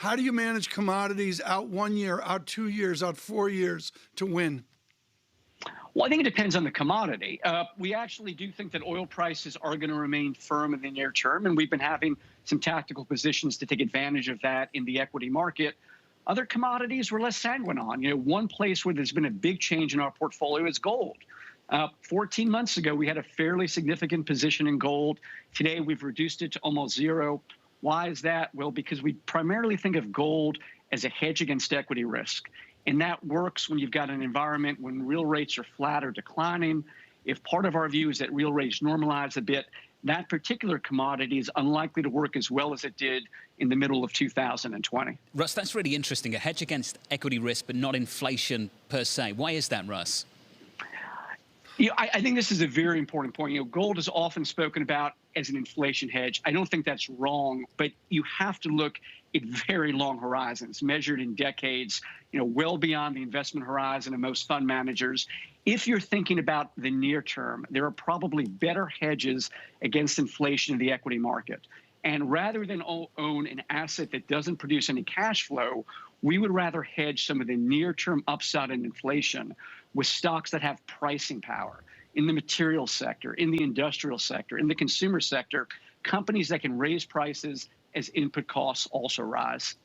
How do you manage commodities out 1 year, out 2 years, out 4 years to win? Well, I think it depends on the commodity. We actually do think that oil prices are going to remain firm in the near term, and we've been having some tactical positions to take advantage of that in the equity market. Other commodities we're less sanguine on. One place where there's been a big change in our portfolio is gold. 14 months ago, we had a fairly significant position in gold. Today, we've reduced it to almost zero. Why is that? Well, because we primarily think of gold as a hedge against equity risk. And that works when you've got an environment when real rates are flat or declining. If part of our view is that real rates normalize a bit, that particular commodity is unlikely to work as well as it did in the middle of 2020. Russ, that's really interesting. A hedge against equity risk, but not inflation per se. Why is that, Russ? I think this is a very important point. Gold is often spoken about as an inflation hedge. I don't think that's wrong, but you have to look at very long horizons, measured in decades, well beyond the investment horizon of most fund managers. If you're thinking about the near term, there are probably better hedges against inflation in the equity market. And rather than own an asset that doesn't produce any cash flow, we would rather hedge some of the near-term upside in inflation with stocks that have pricing power in the materials sector, in the industrial sector, in the consumer sector, companies that can raise prices as input costs also rise.